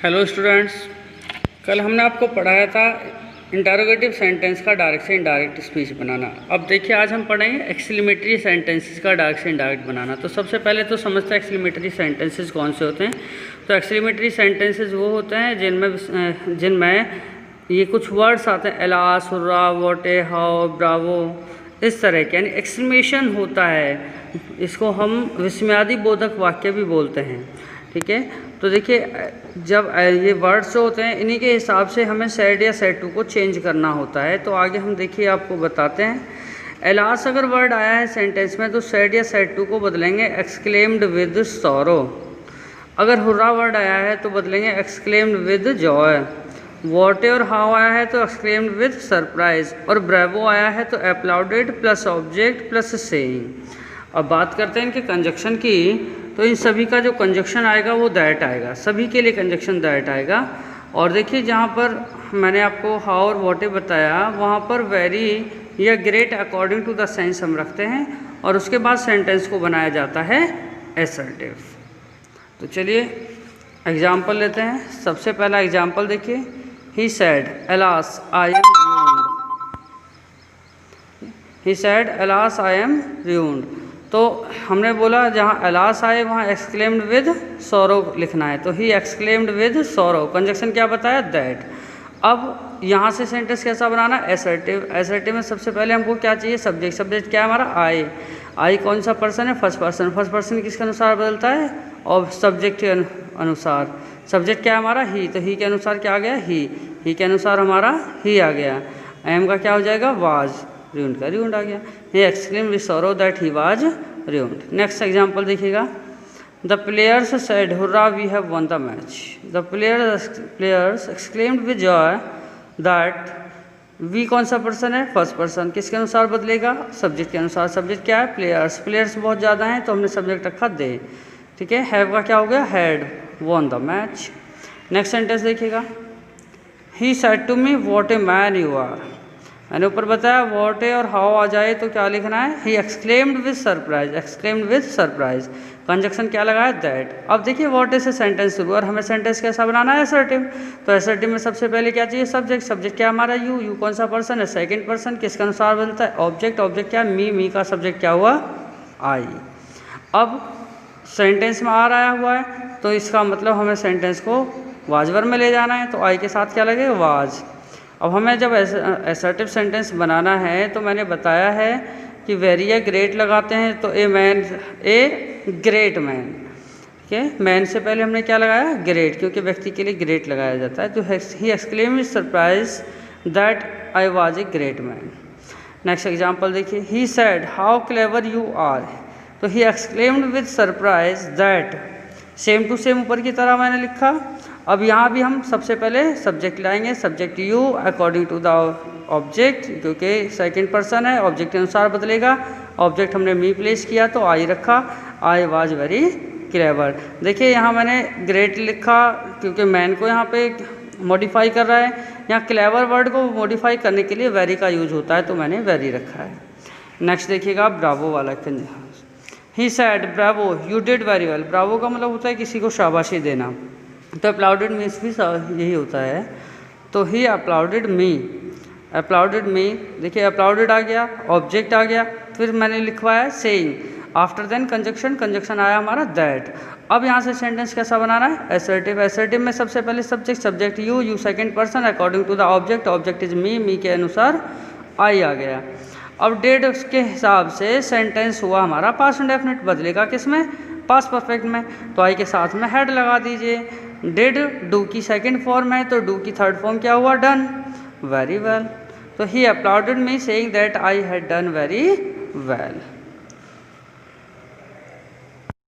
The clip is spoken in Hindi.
हेलो स्टूडेंट्स, कल हमने आपको पढ़ाया था इंटरोगेटिव सेंटेंस का डायरेक्ट से इनडायरेक्ट स्पीच बनाना। अब देखिए आज हम पढ़ेंगे एक्सक्लेमेटरी सेंटेंसेस का डायरेक्ट से इनडायरेक्ट बनाना। तो सबसे पहले तो समझते हैं एक्सक्लेमेटरी सेंटेंसेस कौन से होते हैं। तो एक्सक्लेमेटरी सेंटेंसेस वो होते हैं जिनमें ये कुछ वर्ड्स आते हैं, एलास, हुर्रा, वोटे, हाउ, ब्रावो, इस तरह के, यानी एक्सक्लेमेशन होता है। इसको हम विस्मयादि बोधक वाक्य भी बोलते हैं। ठीक है, तो देखिए जब ये वर्ड्स जो होते हैं इन्हीं के हिसाब से हमें सेड या सेड टू को चेंज करना होता है। तो आगे हम देखिए आपको बताते हैं। एलास अगर वर्ड आया है सेंटेंस में तो सेड या सेड टू को बदलेंगे एक्सक्लेम्ड विद सॉरो। अगर हुर्रा वर्ड आया है तो बदलेंगे एक्सक्लेम्ड विद जॉय। वॉटे और हाउ आया है तो एक्सक्लेम्ड विद सरप्राइज। और ब्रेवो आया है तो अपलाउडेड प्लस ऑब्जेक्ट प्लस सेइंग। अब बात करते हैं इनके कंजक्शन की। तो इन सभी का जो कंजक्शन आएगा वो दैट आएगा, सभी के लिए कंजक्शन दैट आएगा। और देखिए जहाँ पर मैंने आपको हाउ और वॉटे बताया वहाँ पर वेरी या great according to the sense हम रखते हैं और उसके बाद सेंटेंस को बनाया जाता है एसर्टिव। तो चलिए एग्जाम्पल लेते हैं। सबसे पहला एग्जाम्पल देखिए, he said alas I am ruined। He said alas I am ruined। तो हमने बोला जहाँ एलास आए वहाँ एक्सक्लेम्ड विद सॉरो लिखना है, तो he exclaimed with sorrow. Conjunction क्या बताया, दैट। अब यहाँ से सेंटेंस कैसा बनाना, एसर्टिव। एसर्टिव में सबसे पहले हमको क्या चाहिए, सब्जेक्ट। सब्जेक्ट क्या है हमारा, आई। आई कौन सा पर्सन है, फर्स्ट पर्सन। फर्स्ट पर्सन किसके अनुसार बदलता है, और सब्जेक्ट के अनुसार। सब्जेक्ट क्या है हमारा, ही, तो ही के अनुसार क्या आ गया, ही के अनुसार हमारा ही आ गया। एम का क्या हो जाएगा, वाज। ruined का ruined आ गया। he exclaimed with sorrow that he was ruined। Next example देखिएगा, the players said hurrah we have won the match। The players exclaimed with joy that we कौन सा पर्सन है, फर्स्ट पर्सन। किसके अनुसार बदलेगा, सब्जेक्ट के अनुसार। सब्जेक्ट क्या है, प्लेयर्स। प्लेयर्स बहुत ज़्यादा हैं तो हमने सब्जेक्ट रखा दे। ठीक है, हैव का क्या हो गया, had won the match। Next sentence देखिएगा, he said to me what a man you are। मैंने ऊपर बताया वॉटे और हाउ आ जाए तो क्या लिखना है, ही exclaimed with surprise. Exclaimed with surprise, conjunction क्या लगाया, दैट। अब देखिए वॉटे से सेंटेंस शुरू और हमें सेंटेंस कैसा बनाना है, असर्टिव। तो असर्टिव में सबसे पहले क्या चाहिए, सब्जेक्ट। सब्जेक्ट क्या हमारा, यू कौन सा पर्सन है, सेकंड पर्सन। किसके अनुसार बदलता है, ऑब्जेक्ट। ऑब्जेक्ट क्या, मी का सब्जेक्ट क्या हुआ, आई। अब सेंटेंस में आ रहा हुआ है तो इसका मतलब हमें सेंटेंस को वाजवर में ले जाना है, तो आई के साथ क्या लगेगा, वाज। अब हमें जब असर्टिव सेंटेंस बनाना है तो मैंने बताया है कि वेरी या ग्रेट लगाते हैं तो ए ग्रेट मैन। ठीक है, मैन से पहले हमने क्या लगाया, ग्रेट, क्योंकि व्यक्ति के लिए ग्रेट लगाया जाता है। तो he exclaimed surprise that I was a great man. Next example देखिए, he said how clever you are. तो he exclaimed with surprise that, same to same ऊपर की तरह मैंने लिखा। अब यहाँ भी हम सबसे पहले सब्जेक्ट लाएंगे, subject you according to the object, क्योंकि सेकंड पर्सन है, ऑब्जेक्ट के अनुसार बदलेगा। ऑब्जेक्ट हमने मी प्लेस किया तो आई रखा, आई वाज वेरी क्लेवर। देखिए यहाँ मैंने ग्रेट लिखा क्योंकि मैन को यहाँ पे मॉडिफाई कर रहा है। यहाँ क्लेवर वर्ड को मॉडिफाई करने के लिए वेरी का यूज होता है तो मैंने वेरी रखा है। नेक्स्ट देखिएगा ब्रावो वाला, he said Bravo you did very well. Bravo का मतलब होता है किसी को शाबाशी देना, तो अप्लाउडेड मीन्स भी यही होता है। तो ही अप्लाउडेड मी, अप्लाउडेड मी। देखिए अप्लाउडेड आ गया, ऑब्जेक्ट आ गया, फिर मैंने लिखवाया saying. After then conjunction, conjunction आया हमारा दैट। अब यहाँ से सेंटेंस कैसा बनाना है, असर्टिव। असर्टिव में सबसे पहले subject, subject you second person according to the object. Object is me के अनुसार आई आ गया। अब डेड के हिसाब से सेंटेंस हुआ हमारा पास्ट इंडेफिनिट, बदलेगा किसमें, पास्ट परफेक्ट में। तो आई के साथ में हेड लगा दीजिए। डिड डू की सेकंड फॉर्म है तो डू की थर्ड फॉर्म क्या हुआ, डन, वेरी वेल। तो he applauded me saying that I had done very well.